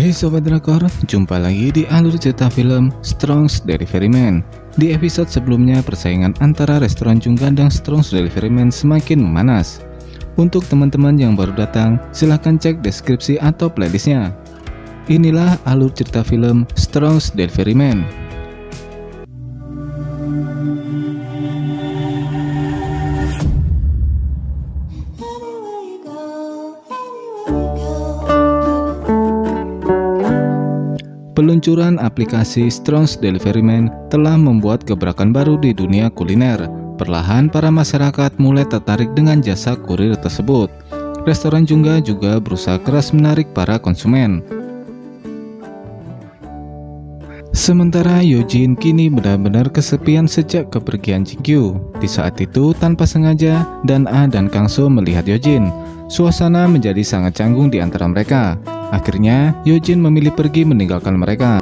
Hey Sobat Drakor, jumpa lagi di alur cerita film Strong's Delivery Man. Di episode sebelumnya, persaingan antara restoran Jungga dan Strong's Delivery Man semakin memanas. Untuk teman-teman yang baru datang, silahkan cek deskripsi atau playlistnya. Inilah alur cerita film Strong's Delivery Man. Peluncuran aplikasi Strong's Delivery Man telah membuat gebrakan baru di dunia kuliner. Perlahan para masyarakat mulai tertarik dengan jasa kurir tersebut. Restoran Jungga juga berusaha keras menarik para konsumen. Sementara Yojin kini benar-benar kesepian sejak kepergian Jinkyu. Di saat itu, tanpa sengaja, Dan-a dan Kang-so melihat Yojin. Suasana menjadi sangat canggung di antara mereka. Akhirnya, Yojin memilih pergi meninggalkan mereka.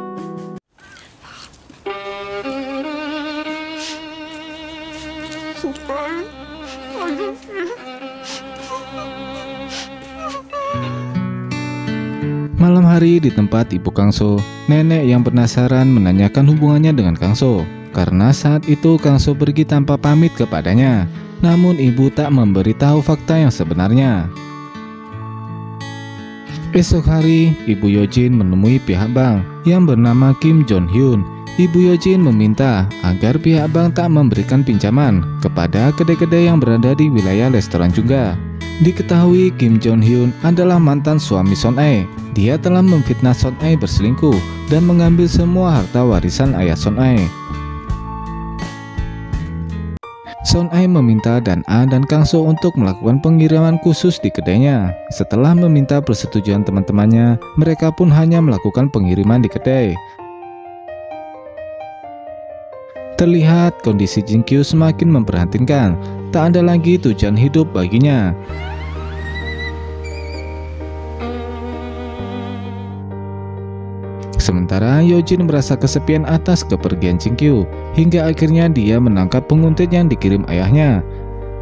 Malam hari di tempat Ibu Kang-so, nenek yang penasaran menanyakan hubungannya dengan Kang-so. Karena saat itu Kang-so pergi tanpa pamit kepadanya. Namun ibu tak memberitahu fakta yang sebenarnya. Esok hari, Ibu Yojin menemui pihak bank yang bernama Kim Jong-hyun. Ibu Yojin meminta agar pihak bank tak memberikan pinjaman kepada kedai-kedai yang berada di wilayah restoran Jungga. Diketahui Kim Jong-hyun adalah mantan suami Son-ae. Dia telah memfitnah Son-ae berselingkuh dan mengambil semua harta warisan ayah Son-ae. Son-ae meminta Dan-a dan Kang-so untuk melakukan pengiriman khusus di kedainya. Setelah meminta persetujuan teman-temannya, mereka pun hanya melakukan pengiriman di kedai. Terlihat kondisi Jinkyu semakin memprihatinkan. Tak ada lagi tujuan hidup baginya. Sementara Yojin merasa kesepian atas kepergian Jinkyu, hingga akhirnya dia menangkap penguntit yang dikirim ayahnya.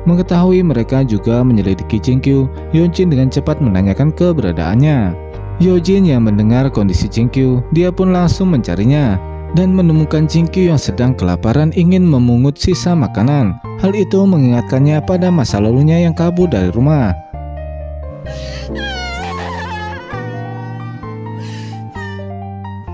Mengetahui mereka juga menyelidiki Jinkyu, Yojin dengan cepat menanyakan keberadaannya. Yojin yang mendengar kondisi Jinkyu, dia pun langsung mencarinya dan menemukan Jinkyu yang sedang kelaparan ingin memungut sisa makanan. Hal itu mengingatkannya pada masa lalunya yang kabur dari rumah.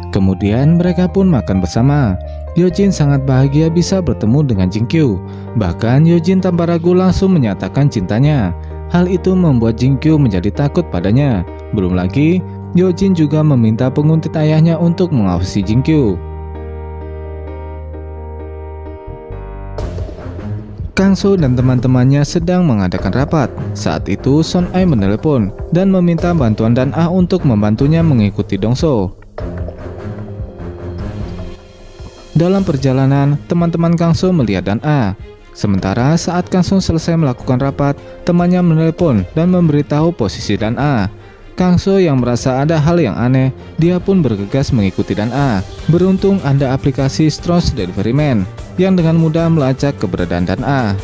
Kemudian mereka pun makan bersama. Yojin sangat bahagia bisa bertemu dengan Jinkyu. Bahkan Yojin tanpa ragu langsung menyatakan cintanya. Hal itu membuat Jinkyu menjadi takut padanya. Belum lagi, Yojin juga meminta penguntit ayahnya untuk mengawasi Jinkyu. Kang-so dan teman-temannya sedang mengadakan rapat. Saat itu Son-ae menelepon dan meminta bantuan Dan-a untuk membantunya mengikuti Dong-so. Dalam perjalanan, teman-teman Kang-so melihat Dan-a. Sementara saat Kang-so selesai melakukan rapat, temannya menelepon dan memberitahu posisi Dan-a. Kang-so yang merasa ada hal yang aneh, dia pun bergegas mengikuti Dan-a. Beruntung ada aplikasi Strong's Delivery Man yang dengan mudah melacak keberadaan Dan-a.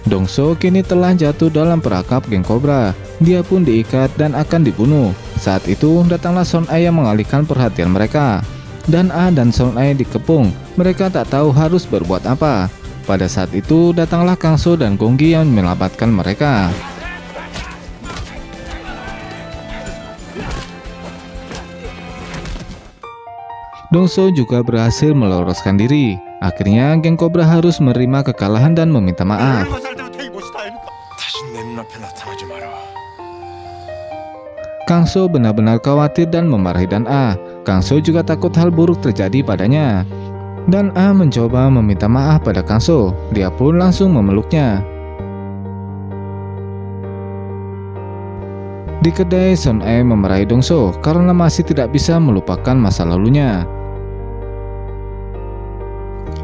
Dong-so kini telah jatuh dalam perangkap geng Cobra. Dia pun diikat dan akan dibunuh. Saat itu datanglah Son-ae yang mengalihkan perhatian mereka. Dan-a dan Son-ae dikepung. Mereka tak tahu harus berbuat apa. Pada saat itu datanglah Kang-so dan Gonggi yang menyelamatkan mereka. Dong-so juga berhasil meloloskan diri. Akhirnya geng Cobra harus menerima kekalahan dan meminta maaf. Kang-so benar-benar khawatir dan memarahi Dan-a. Kang-so juga takut hal buruk terjadi padanya. Dan-a mencoba meminta maaf pada Kang-so. Dia pun langsung memeluknya. Di kedai, Son-ae memarahi Dong-so karena masih tidak bisa melupakan masa lalunya.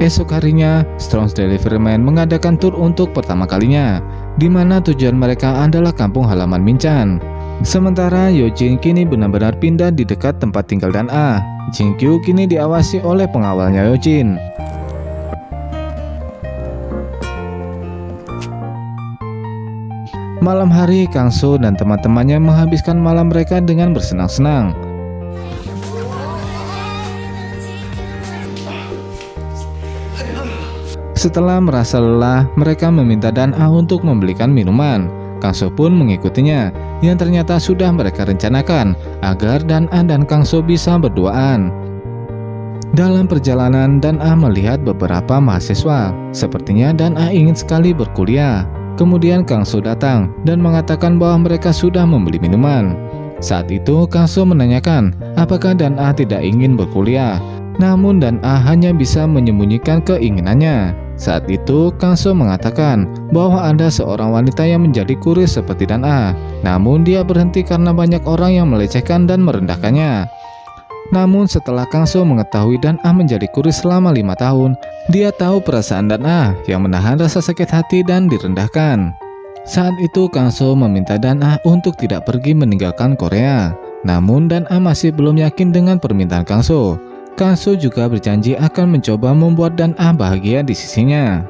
Esok harinya, Strong's Delivery Man mengadakan tur untuk pertama kalinya, di mana tujuan mereka adalah kampung halaman Minchan. Sementara Yojin kini benar-benar pindah di dekat tempat tinggal Dan-a. Jinkyu kini diawasi oleh pengawalnya Yojin. Malam hari, Kang-so dan teman-temannya menghabiskan malam mereka dengan bersenang-senang. Setelah merasa lelah, mereka meminta Dan Ah untuk membelikan minuman. Kang So pun mengikutinya, yang ternyata sudah mereka rencanakan agar Dan Ah dan Kang So bisa berduaan. Dalam perjalanan, Dan Ah melihat beberapa mahasiswa. Sepertinya Dan Ah ingin sekali berkuliah. Kemudian Kang So datang dan mengatakan bahwa mereka sudah membeli minuman. Saat itu Kang So menanyakan apakah Dan Ah tidak ingin berkuliah. Namun Dan Ah hanya bisa menyembunyikan keinginannya. Saat itu Kang So mengatakan bahwa ada seorang wanita yang menjadi kuris seperti Dan Ah. Namun dia berhenti karena banyak orang yang melecehkan dan merendahkannya. Namun setelah Kang So mengetahui Dan Ah menjadi kuris selama 5 tahun, dia tahu perasaan Dan Ah yang menahan rasa sakit hati dan direndahkan. Saat itu Kang So meminta Dan Ah untuk tidak pergi meninggalkan Korea. Namun Dan Ah masih belum yakin dengan permintaan Kang So. Kang So juga berjanji akan mencoba membuat Dan Ah bahagia di sisinya.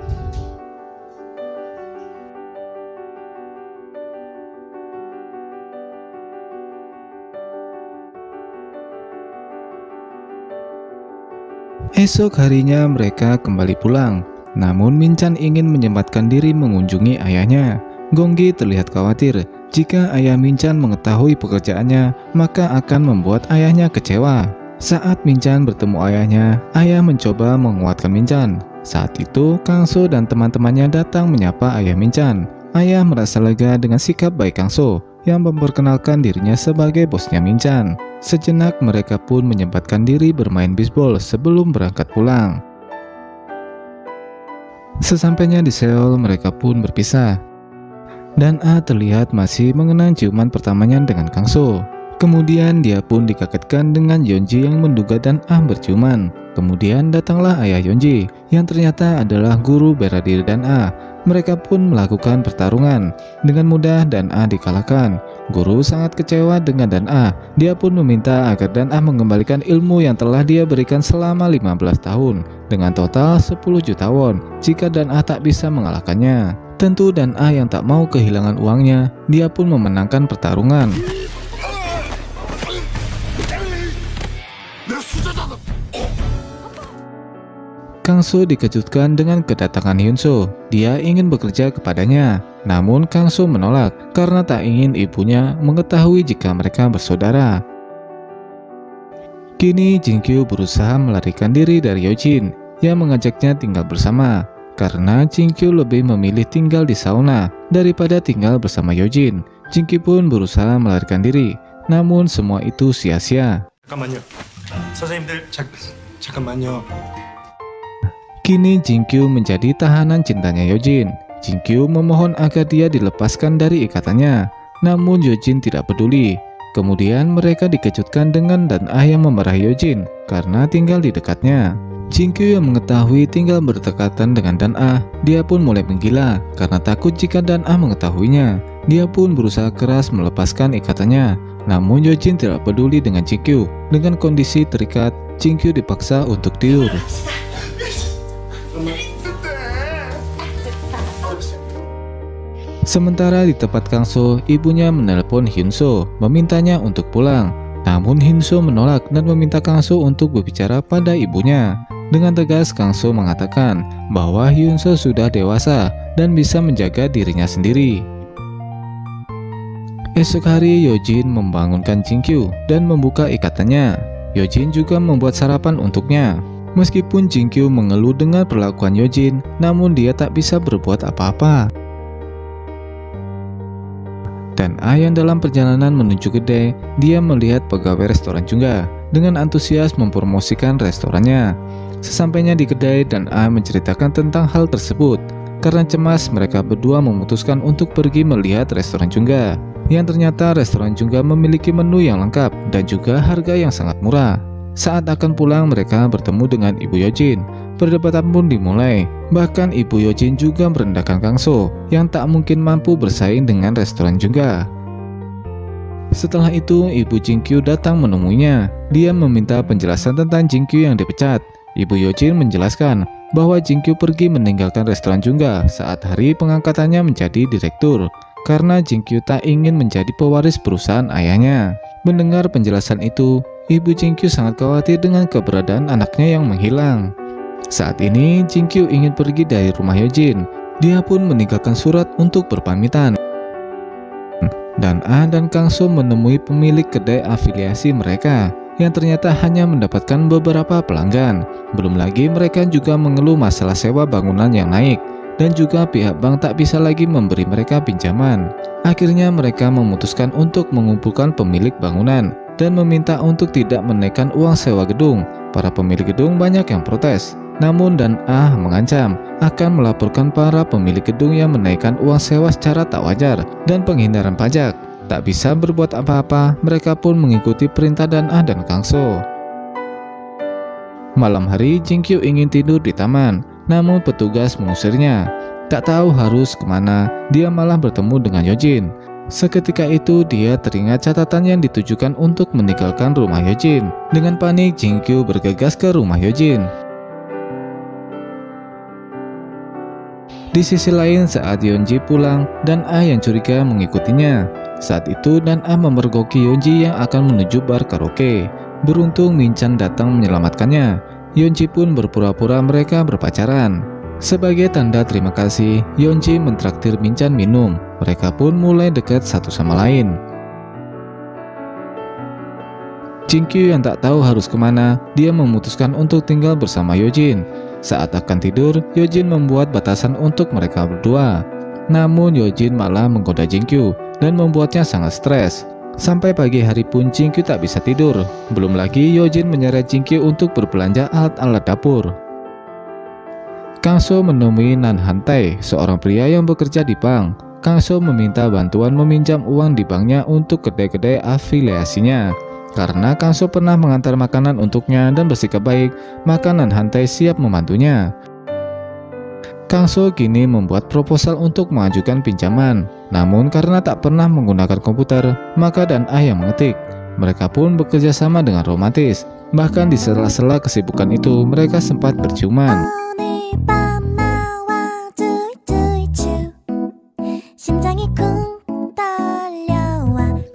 Esok harinya mereka kembali pulang. Namun Min Chan ingin menyempatkan diri mengunjungi ayahnya. Gong Gi terlihat khawatir jika ayah Min Chan mengetahui pekerjaannya, maka akan membuat ayahnya kecewa. Saat Min Chan bertemu ayahnya, ayah mencoba menguatkan Min Chan. Saat itu Kang So dan teman-temannya datang menyapa ayah Min Chan. Ayah merasa lega dengan sikap baik Kang So yang memperkenalkan dirinya sebagai bosnya Min Chan. Sejenak mereka pun menyempatkan diri bermain bisbol sebelum berangkat pulang. Sesampainya di Seoul, mereka pun berpisah. Dan Ah terlihat masih mengenang ciuman pertamanya dengan Kang So. Kemudian dia pun dikagetkan dengan Yeonji yang menduga Dan Ah berciuman. Kemudian datanglah ayah Yeonji yang ternyata adalah guru bela diri Dan Ah. Mereka pun melakukan pertarungan. Dengan mudah Dan Ah dikalahkan. Guru sangat kecewa dengan Dan Ah. Dia pun meminta agar Dan Ah mengembalikan ilmu yang telah dia berikan selama 15 tahun dengan total 10 juta won jika Dan Ah tak bisa mengalahkannya. Tentu Dan Ah yang tak mau kehilangan uangnya, dia pun memenangkan pertarungan. Kang So dikejutkan dengan kedatangan Hyun So. Dia ingin bekerja kepadanya, namun Kang So menolak karena tak ingin ibunya mengetahui jika mereka bersaudara. Kini Jin Kyu berusaha melarikan diri dari Yeojin yang mengajaknya tinggal bersama, karena Jin Kyu lebih memilih tinggal di sauna daripada tinggal bersama Yeojin. Jin Kyu pun berusaha melarikan diri, namun semua itu sia-sia. 잠깐만요. 선생님들 잠깐만요. Kini Jin Kyu menjadi tahanan cintanya Yeojin. Jin Kyu memohon agar dia dilepaskan dari ikatannya, namun Yeojin tidak peduli. Kemudian mereka dikejutkan dengan Dan Ah yang memarahi Yeojin karena tinggal di dekatnya. Jin Kyu yang mengetahui tinggal berdekatan dengan Dan Ah, dia pun mulai menggila karena takut jika Dan Ah mengetahuinya. Dia pun berusaha keras melepaskan ikatannya, namun Yeojin tidak peduli dengan Jin Kyu. Dengan kondisi terikat, Jin Kyu dipaksa untuk tidur. Sementara di tempat Kang So, ibunya menelepon Hyun So, memintanya untuk pulang. Namun Hyun So menolak dan meminta Kang So untuk berbicara pada ibunya. Dengan tegas Kang So mengatakan bahwa Hyun So sudah dewasa dan bisa menjaga dirinya sendiri. Esok hari Yeojin membangunkan Jin Kyu dan membuka ikatannya. Yeojin juga membuat sarapan untuknya. Meskipun Jin Kyu mengeluh dengan perlakuan Yeojin, namun dia tak bisa berbuat apa-apa. Dan Ah yang dalam perjalanan menuju kedai, dia melihat pegawai restoran juga dengan antusias mempromosikan restorannya. Sesampainya di kedai, Dan Ah menceritakan tentang hal tersebut. Karena cemas, mereka berdua memutuskan untuk pergi melihat restoran Jungga. Yang ternyata restoran Jungga memiliki menu yang lengkap dan juga harga yang sangat murah. Saat akan pulang, mereka bertemu dengan Ibu Yeojin. Perdebatan pun dimulai. Bahkan Ibu Yeojin juga merendahkan Kang So yang tak mungkin mampu bersaing dengan restoran Jungga. Setelah itu, Ibu Jin Kyu datang menemuinya. Dia meminta penjelasan tentang Jin Kyu yang dipecat. Ibu Yeojin menjelaskan bahwa Jin Kyu pergi meninggalkan restoran Jungga saat hari pengangkatannya menjadi direktur, karena Jin Kyu tak ingin menjadi pewaris perusahaan ayahnya. Mendengar penjelasan itu, Ibu Jin Kyu sangat khawatir dengan keberadaan anaknya yang menghilang. Saat ini Jin-kyu ingin pergi dari rumah Hyojin. Dia pun meninggalkan surat untuk berpamitan. Dan Ah dan Kang So menemui pemilik kedai afiliasi mereka yang ternyata hanya mendapatkan beberapa pelanggan. Belum lagi mereka juga mengeluh masalah sewa bangunan yang naik, dan juga pihak bank tak bisa lagi memberi mereka pinjaman. Akhirnya mereka memutuskan untuk mengumpulkan pemilik bangunan dan meminta untuk tidak menaikkan uang sewa gedung. Para pemilik gedung banyak yang protes, namun dan Ah mengancam akan melaporkan para pemilik gedung yang menaikkan uang sewa secara tak wajar dan penghindaran pajak. Tak bisa berbuat apa-apa, mereka pun mengikuti perintah dan Ah dan Kang So. Malam hari, Jin-kyu ingin tidur di taman, namun petugas mengusirnya. Tak tahu harus kemana, dia malah bertemu dengan Hyojin. Seketika itu, dia teringat catatan yang ditujukan untuk meninggalkan rumah Hyojin. Dengan panik, Jin-kyu bergegas ke rumah Hyojin. Di sisi lain, saat Yeonji pulang, dan Ah yang curiga mengikutinya. Saat itu dan Ah memergoki Yeonji yang akan menuju bar karaoke. Beruntung Min-chan datang menyelamatkannya. Yeonji pun berpura-pura mereka berpacaran. Sebagai tanda terima kasih, Yeonji mentraktir Min-chan minum. Mereka pun mulai dekat satu sama lain. Jin-kyu yang tak tahu harus kemana, dia memutuskan untuk tinggal bersama Hyojin. Saat akan tidur, Hyojin membuat batasan untuk mereka berdua. Namun Hyojin malah menggoda Jin-kyu dan membuatnya sangat stres. Sampai pagi hari pun Jin-kyu tak bisa tidur. Belum lagi Hyojin menyeret Jin-kyu untuk berbelanja alat-alat dapur. Kang So menemui Nan Han-tae, seorang pria yang bekerja di bank. Kang So meminta bantuan meminjam uang di banknya untuk kedai-kedai afiliasinya. Karena Kang So pernah mengantar makanan untuknya dan bersikap baik, maka Nan Han-tae siap membantunya. Kang So kini membuat proposal untuk mengajukan pinjaman. Namun karena tak pernah menggunakan komputer, maka dan Ah yang mengetik. Mereka pun bekerja sama dengan romantis. Bahkan di sela-sela kesibukan itu, mereka sempat berciuman.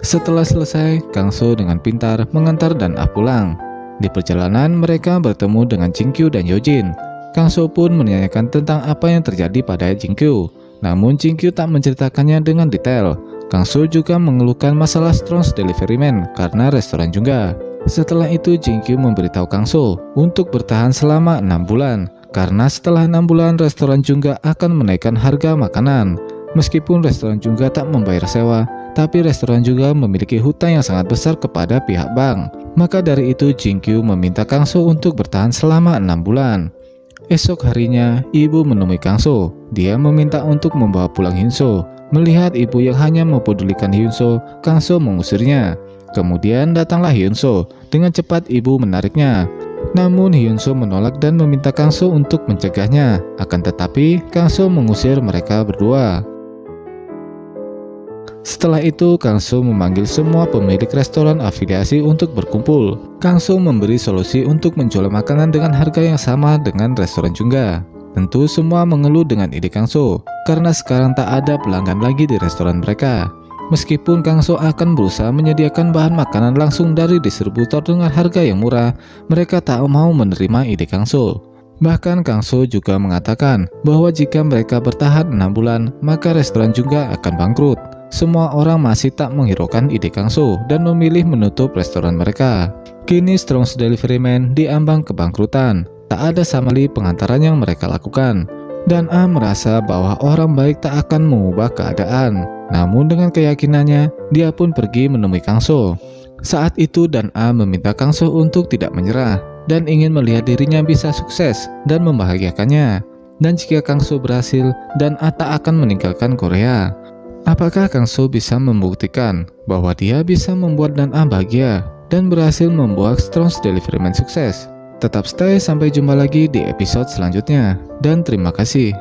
Setelah selesai, Kang So dengan pintar mengantar dan Ah pulang. Di perjalanan, mereka bertemu dengan Jin-kyu dan Hyojin. Kang So pun menanyakan tentang apa yang terjadi pada Jin-kyu. Namun Jin-kyu tak menceritakannya dengan detail. Kang So juga mengeluhkan masalah Strong's Delivery Man karena restoran juga. Setelah itu Jin-kyu memberitahu Kang So untuk bertahan selama 6 bulan. Karena setelah 6 bulan restoran juga akan menaikkan harga makanan. Meskipun restoran juga tak membayar sewa, tapi restoran juga memiliki hutang yang sangat besar kepada pihak bank. Maka dari itu Jin-kyu meminta Kang So untuk bertahan selama 6 bulan. Esok harinya, ibu menemui Kang So. Dia meminta untuk membawa pulang Hyun-so. Melihat ibu yang hanya mempedulikan Hyun-so, Kang So mengusirnya. Kemudian datanglah Hyun-so. Dengan cepat ibu menariknya. Namun Hyun-so menolak dan meminta Kang So untuk mencegahnya. Akan tetapi, Kang So mengusir mereka berdua. Setelah itu, Kang So memanggil semua pemilik restoran afiliasi untuk berkumpul. Kang So memberi solusi untuk menjual makanan dengan harga yang sama dengan restoran juga. Tentu semua mengeluh dengan ide Kang So, karena sekarang tak ada pelanggan lagi di restoran mereka. Meskipun Kang So akan berusaha menyediakan bahan makanan langsung dari distributor dengan harga yang murah, mereka tak mau menerima ide Kang So. Bahkan Kang So juga mengatakan bahwa jika mereka bertahan 6 bulan, maka restoran juga akan bangkrut. Semua orang masih tak menghiraukan ide Kang So dan memilih menutup restoran mereka. Kini Strong's Delivery Man diambang kebangkrutan. Tak ada sama sekali pengantaran yang mereka lakukan. Dan Ah merasa bahwa orang baik tak akan mengubah keadaan. Namun dengan keyakinannya, dia pun pergi menemui Kang So. Saat itu dan Ah meminta Kang So untuk tidak menyerah dan ingin melihat dirinya bisa sukses dan membahagiakannya. Dan jika Kang So berhasil, dan Ah tak akan meninggalkan Korea. Apakah Kang So bisa membuktikan bahwa dia bisa membuat dan Ah bahagia dan berhasil membuat Strong's Delivery Man sukses? Tetap stay, sampai jumpa lagi di episode selanjutnya, dan terima kasih.